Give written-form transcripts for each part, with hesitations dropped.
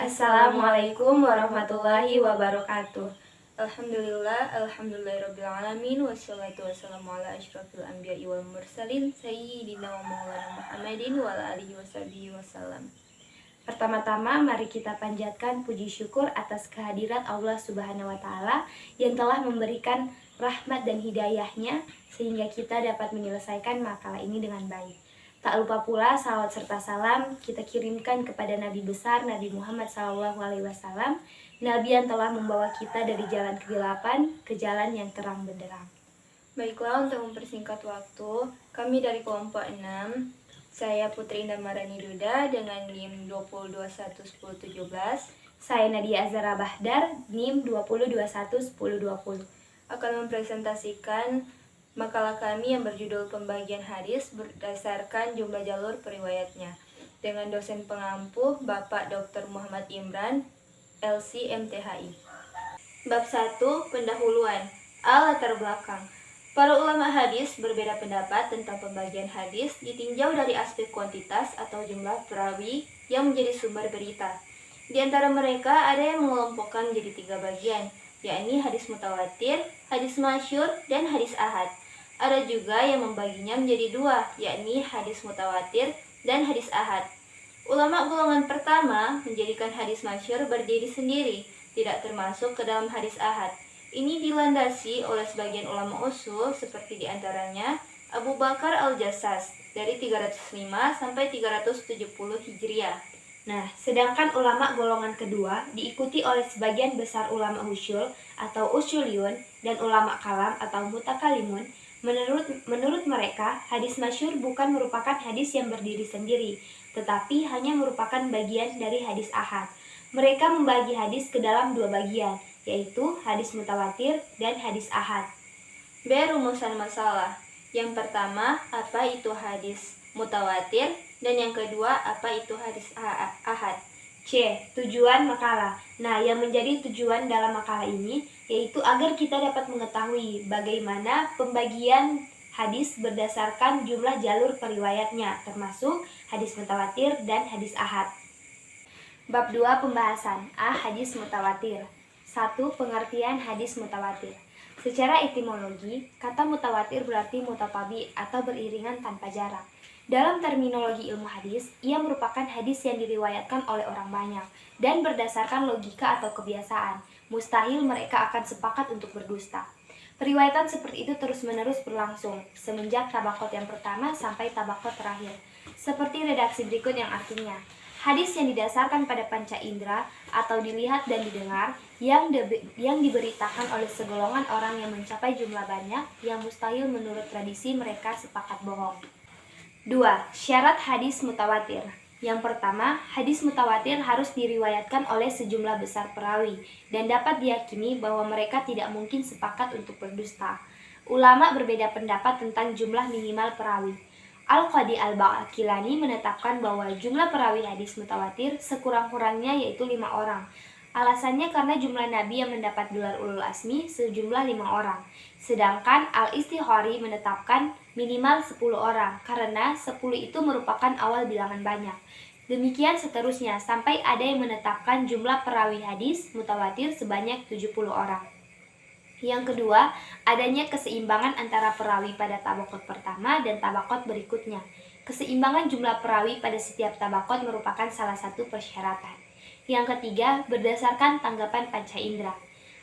Assalamualaikum warahmatullahi wabarakatuh. Alhamdulillahirabbil wassalatu wassalamu ala asyrofil anbiya'i wal mursalin sayyidina wa maulana Muhammadin wa ala alihi washabihi wasallam. Pertama-tama mari kita panjatkan puji syukur atas kehadirat Allah Subhanahu wa taala yang telah memberikan rahmat dan hidayahnya sehingga kita dapat menyelesaikan makalah ini dengan baik. Tak lupa pula salawat serta salam kita kirimkan kepada Nabi besar Nabi Muhammad SAW, Nabi yang telah membawa kita dari jalan kegelapan ke jalan yang terang benderang. Baiklah, untuk mempersingkat waktu, kami dari kelompok 6, saya Putri Indah Marani Duda dengan NIM 20211017. Saya Nadia Azhara Bahdar, NIM 20211020. Akan mempresentasikan makalah kami yang berjudul Pembagian Hadis berdasarkan jumlah jalur periwayatnya dengan dosen pengampu Bapak Dr. Muhammad Imran, LC MTHI. Bab 1. Pendahuluan. Latar belakang. Para ulama hadis berbeda pendapat tentang pembagian hadis ditinjau dari aspek kuantitas atau jumlah perawi yang menjadi sumber berita. Di antara mereka ada yang mengelompokkan menjadi 3 bagian, yakni hadis mutawatir, hadis masyhur, dan hadis ahad. Ada juga yang membaginya menjadi 2, yakni hadis mutawatir dan hadis ahad. Ulama golongan pertama menjadikan hadis masyhur berdiri sendiri, tidak termasuk ke dalam hadis ahad. Ini dilandasi oleh sebagian ulama usul seperti diantaranya Abu Bakar Al-Jassas dari 305 sampai 370 Hijriah. Nah, sedangkan ulama golongan kedua diikuti oleh sebagian besar ulama usul atau usuliun dan ulama kalam atau mutakalimun. Menurut mereka, hadis masyhur bukan merupakan hadis yang berdiri sendiri, tetapi hanya merupakan bagian dari hadis ahad. Mereka membagi hadis ke dalam 2 bagian, yaitu hadis mutawatir dan hadis ahad. B. Rumusan masalah. Yang pertama, apa itu hadis mutawatir, dan yang kedua, apa itu hadis ahad. C. Tujuan makalah. Nah, yang menjadi tujuan dalam makalah ini yaitu agar kita dapat mengetahui bagaimana pembagian hadis berdasarkan jumlah jalur periwayatnya, termasuk hadis mutawatir dan hadis ahad. Bab 2. Pembahasan. Hadis mutawatir. 1. Pengertian hadis mutawatir. Secara etimologi, kata mutawatir berarti mutatabi atau beriringan tanpa jarak. Dalam terminologi ilmu hadis, ia merupakan hadis yang diriwayatkan oleh orang banyak dan berdasarkan logika atau kebiasaan. Mustahil mereka akan sepakat untuk berdusta. Periwayatan seperti itu terus-menerus berlangsung semenjak tabaqat yang pertama sampai tabaqat terakhir. Seperti redaksi berikut yang artinya, hadis yang didasarkan pada panca indera atau dilihat dan didengar yang diberitakan oleh segolongan orang yang mencapai jumlah banyak yang mustahil menurut tradisi mereka sepakat bohong. 2. Syarat hadis mutawatir. Yang pertama, hadis mutawatir harus diriwayatkan oleh sejumlah besar perawi dan dapat diyakini bahwa mereka tidak mungkin sepakat untuk berdusta. Ulama berbeda pendapat tentang jumlah minimal perawi. Al-Qadi Al-Baqilani menetapkan bahwa jumlah perawi hadis mutawatir sekurang-kurangnya yaitu 5 orang. Alasannya karena jumlah nabi yang mendapat gelar ulul asmi sejumlah 5 orang. Sedangkan Al-Istihari menetapkan minimal 10 orang karena 10 itu merupakan awal bilangan banyak. Demikian seterusnya sampai ada yang menetapkan jumlah perawi hadis mutawatir sebanyak 70 orang. Yang kedua, adanya keseimbangan antara perawi pada tabaqat pertama dan tabaqat berikutnya. Keseimbangan jumlah perawi pada setiap tabaqat merupakan salah satu persyaratan. Yang ketiga, berdasarkan tanggapan panca indera.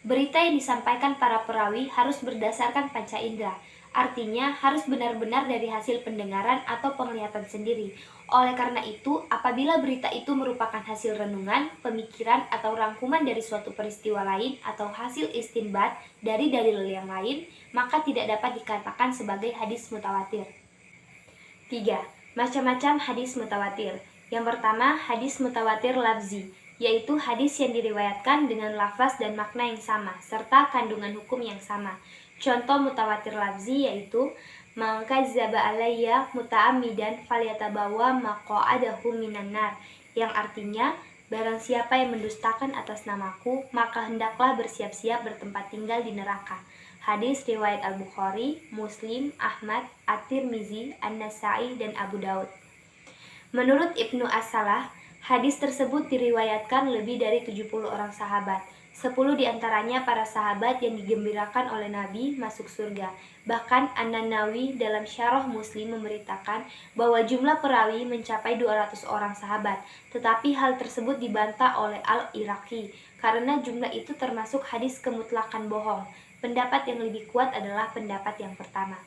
Berita yang disampaikan para perawi harus berdasarkan panca indera. Artinya harus benar-benar dari hasil pendengaran atau penglihatan sendiri. Oleh karena itu, apabila berita itu merupakan hasil renungan, pemikiran, atau rangkuman dari suatu peristiwa lain atau hasil istinbat dari dalil yang lain, maka tidak dapat dikatakan sebagai hadis mutawatir. 3. Macam-macam hadis mutawatir. Yang pertama, hadis mutawatir lafzi, yaitu hadis yang diriwayatkan dengan lafaz dan makna yang sama, serta kandungan hukum yang sama. Contoh mutawatir lafzi yaitu man kadzdzaba alayya muta'ammidan falyatabawa maq'adahu minan nar, yang artinya barang siapa yang mendustakan atas namaku maka hendaklah bersiap-siap bertempat tinggal di neraka. Hadis riwayat Al-Bukhari, Muslim, Ahmad, At-Tirmizi, An-Nasai, dan Abu Daud. Menurut Ibnu As-Salah, Hadis tersebut diriwayatkan lebih dari 70 orang sahabat. 10 diantaranya para sahabat yang digembirakan oleh Nabi masuk surga. Bahkan An-Nawawi dalam Syarah Muslim memberitakan bahwa jumlah perawi mencapai 200 orang sahabat. Tetapi hal tersebut dibantah oleh Al-Iraqi karena jumlah itu termasuk hadis kemutlakan bohong. Pendapat yang lebih kuat adalah pendapat yang pertama.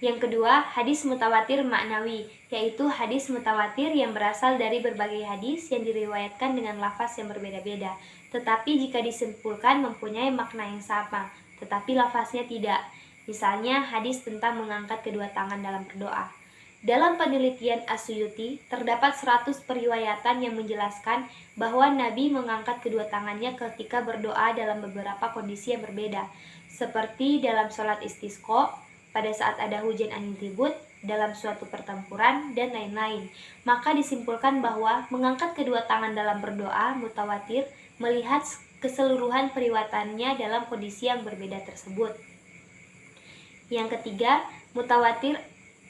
Yang kedua, hadis mutawatir maknawi, yaitu hadis mutawatir yang berasal dari berbagai hadis yang diriwayatkan dengan lafaz yang berbeda-beda, tetapi jika disimpulkan mempunyai makna yang sama, tetapi lafaznya tidak. Misalnya, hadis tentang mengangkat kedua tangan dalam berdoa. Dalam penelitian As-Suyuti, terdapat 100 periwayatan yang menjelaskan bahwa Nabi mengangkat kedua tangannya ketika berdoa dalam beberapa kondisi yang berbeda, seperti dalam sholat istisqa, pada saat ada hujan angin ribut, dalam suatu pertempuran, dan lain-lain. Maka disimpulkan bahwa mengangkat kedua tangan dalam berdoa mutawatir melihat keseluruhan periwayatannya dalam kondisi yang berbeda tersebut. Yang ketiga, mutawatir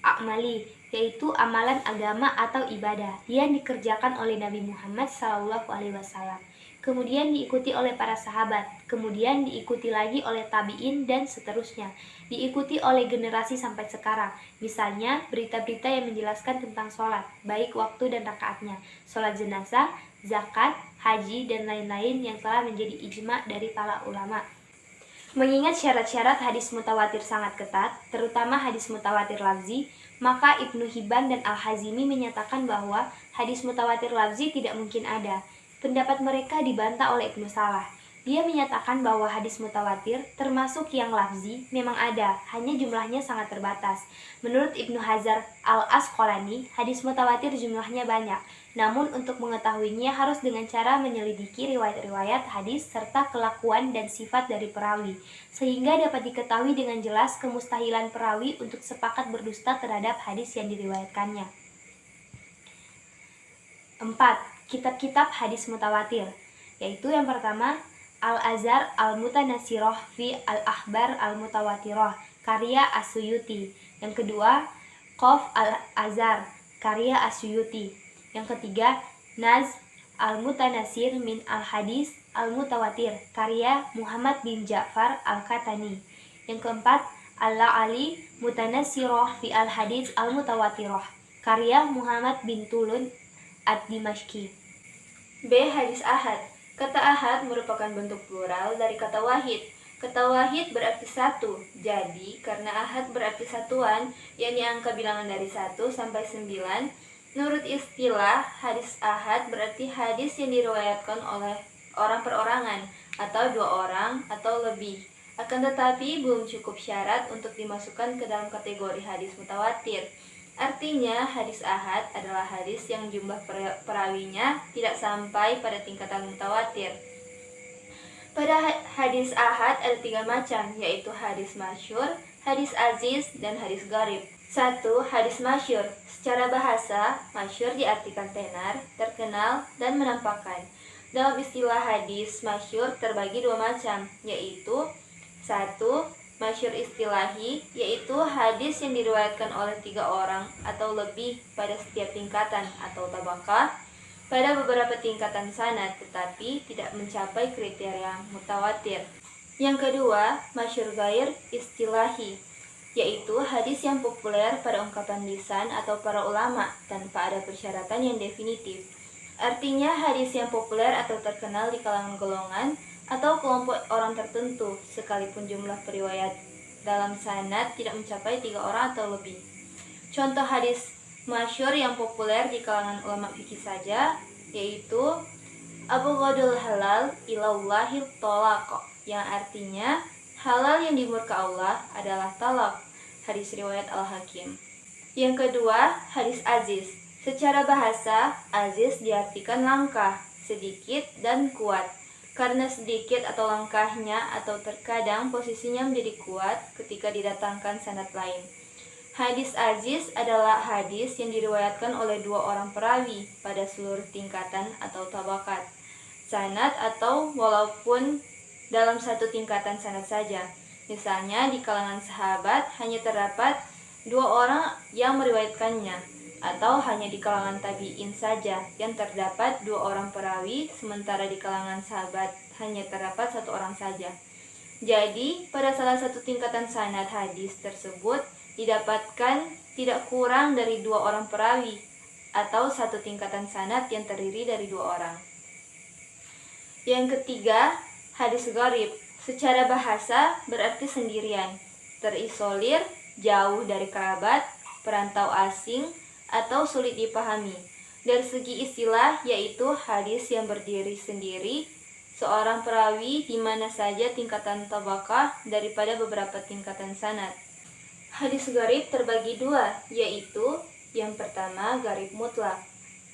akmali, yaitu amalan agama atau ibadah yang dikerjakan oleh Nabi Muhammad SAW. Kemudian diikuti oleh para sahabat, kemudian diikuti lagi oleh tabi'in dan seterusnya, diikuti oleh generasi sampai sekarang. Misalnya, berita-berita yang menjelaskan tentang sholat, baik waktu dan rakaatnya, sholat jenazah, zakat, haji, dan lain-lain yang telah menjadi ijma dari para ulama. Mengingat syarat-syarat hadis mutawatir sangat ketat, terutama hadis mutawatir lafzi, maka Ibnu Hibban dan Al-Hazimi menyatakan bahwa hadis mutawatir lafzi tidak mungkin ada. Pendapat mereka dibantah oleh Ibnu Salah. Dia menyatakan bahwa hadis mutawatir, termasuk yang lafzi, memang ada, hanya jumlahnya sangat terbatas. Menurut Ibnu Hajar Al-Asqalani, hadis mutawatir jumlahnya banyak. Namun untuk mengetahuinya harus dengan cara menyelidiki riwayat-riwayat hadis serta kelakuan dan sifat dari perawi, sehingga dapat diketahui dengan jelas kemustahilan perawi untuk sepakat berdusta terhadap hadis yang diriwayatkannya. 4. Kitab-kitab hadis mutawatir, yaitu yang pertama Al-Azhar Al-Mutanasirah fi Al-Ahbar Al-Mutawatirah karya As-Suyuti. Yang kedua Qaf Al-Azhar karya As-Suyuti. Yang ketiga Nazm Al-Mutanasir min Al-Hadis Al-Mutawatir karya Muhammad bin Ja'far Al-Katani. Yang keempat Al-La'ali Mutanasirah fi Al-Hadis Al-Mutawatirah karya Muhammad bin Tulun Ad-Dimashqi. B. Hadis ahad. Kata ahad merupakan bentuk plural dari kata wahid. Kata wahid berarti satu. Jadi, karena ahad berarti satuan, yakni angka bilangan dari 1 sampai 9, menurut istilah hadis ahad berarti hadis yang diriwayatkan oleh orang perorangan, atau 2 orang atau lebih. Akan tetapi belum cukup syarat untuk dimasukkan ke dalam kategori hadis mutawatir. Artinya, hadis ahad adalah hadis yang jumlah perawinya tidak sampai pada tingkatan mutawatir. Pada hadis ahad ada 3 macam, yaitu hadis masyhur, hadis aziz, dan hadis gharib. 1. Hadis masyhur. Secara bahasa, masyhur diartikan tenar, terkenal, dan menampakkan. Dalam istilah hadis masyhur terbagi 2 macam, yaitu 1. Masyhur istilahi, yaitu hadis yang diriwayatkan oleh 3 orang atau lebih pada setiap tingkatan atau tabaqah, pada beberapa tingkatan sanad, tetapi tidak mencapai kriteria mutawatir. Yang kedua, masyhur ghair istilahi, yaitu hadis yang populer pada ungkapan lisan atau para ulama tanpa ada persyaratan yang definitif. Artinya, hadis yang populer atau terkenal di kalangan golongan atau kelompok orang tertentu, sekalipun jumlah periwayat dalam sanad tidak mencapai 3 orang atau lebih. Contoh hadis masyhur yang populer di kalangan ulama fikih saja, yaitu Abghadul halal ilallahil talaq, yang artinya halal yang dimurka Allah adalah talak. Hadis riwayat Al-Hakim. Yang kedua, hadis aziz. Secara bahasa, aziz diartikan langka, sedikit, dan kuat. Karena sedikit atau langkahnya atau terkadang posisinya menjadi kuat ketika didatangkan sanad lain. Hadis aziz adalah hadis yang diriwayatkan oleh 2 orang perawi pada seluruh tingkatan atau tabakat sanad atau walaupun dalam satu tingkatan sanad saja. Misalnya di kalangan sahabat hanya terdapat 2 orang yang meriwayatkannya, atau hanya di kalangan tabi'in saja yang terdapat 2 orang perawi, sementara di kalangan sahabat hanya terdapat 1 orang saja. Jadi, pada salah satu tingkatan sanad hadis tersebut didapatkan tidak kurang dari 2 orang perawi atau 1 tingkatan sanad yang terdiri dari 2 orang. Yang ketiga, hadis gharib. Secara bahasa berarti sendirian, terisolir, jauh dari kerabat, perantau asing, atau sulit dipahami. Dari segi istilah, yaitu hadis yang berdiri sendiri, seorang perawi di mana saja tingkatan tabaqah daripada beberapa tingkatan sanad. Hadis gharib terbagi 2, yaitu yang pertama gharib mutlak,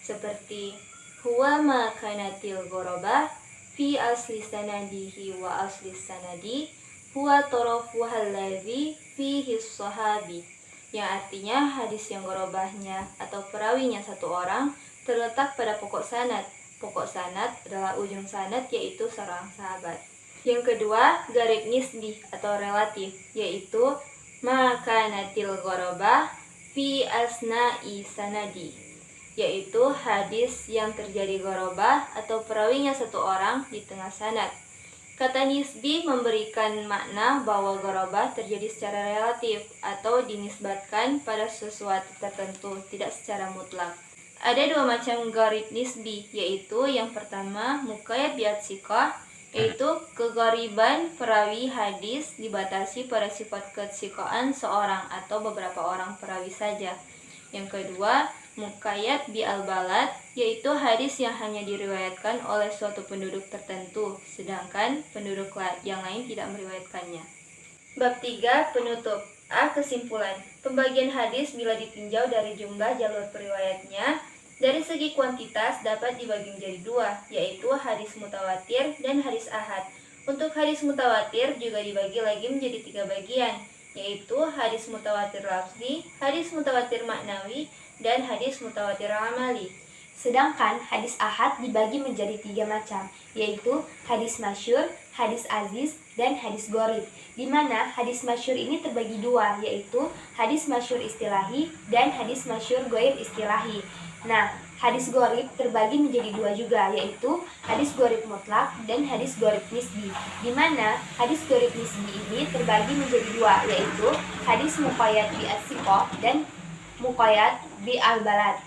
seperti huwa ma kanatil ghorabah fi asli sanadihi wa asli sanadi huwa tarafu alladzi fihi sahabi, yang artinya hadis yang gorobahnya atau perawinya 1 orang terletak pada pokok sanad. Pokok sanad adalah ujung sanad, yaitu seorang sahabat. Yang kedua, gharib nisbi atau relatif, yaitu makanatil gorobah fi asna'i sanadi, yaitu hadis yang terjadi gorobah atau perawinya 1 orang di tengah sanad. Kata nisbi memberikan makna bahwa gorobah terjadi secara relatif atau dinisbatkan pada sesuatu tertentu, tidak secara mutlak. Ada 2 macam gharib nisbi, yaitu yang pertama muqayyad bi'at-siqah, yaitu keghariban perawi hadis dibatasi pada sifat ketsiqaan seorang atau beberapa orang perawi saja. Yang kedua, muqayyad bi'al-balad, yaitu hadis yang hanya diriwayatkan oleh suatu penduduk tertentu, sedangkan penduduk yang lain tidak meriwayatkannya. Bab 3, penutup. Kesimpulan. Pembagian hadis bila ditinjau dari jumlah jalur periwayatnya, dari segi kuantitas dapat dibagi menjadi 2, yaitu hadis mutawatir dan hadis ahad. Untuk hadis mutawatir juga dibagi lagi menjadi 3 bagian, yaitu hadis mutawatir lafzi, hadis mutawatir maknawi, dan hadis mutawatir amali. Sedangkan hadis ahad dibagi menjadi 3 macam, yaitu hadis masyhur, hadis aziz, dan hadis gharib. Di mana hadis masyhur ini terbagi 2, yaitu hadis masyhur istilahi dan hadis masyhur ghair istilahi. Nah, hadis gharib terbagi menjadi 2 juga, yaitu hadis gharib mutlak dan hadis gharib nisbi. Di mana hadis gharib nisbi ini terbagi menjadi 2, yaitu hadis muqayyad bi'as-siqah dan muqayyad bi'al-balad.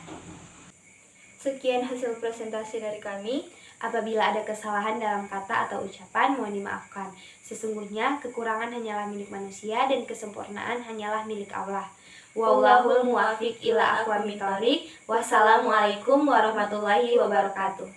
Sekian hasil presentasi dari kami. Apabila ada kesalahan dalam kata atau ucapan, mohon dimaafkan. Sesungguhnya kekurangan hanyalah milik manusia dan kesempurnaan hanyalah milik Allah. Wallahul muwaffiq ila aqwamit thoriq. Wassalamualaikum warahmatullahi wabarakatuh.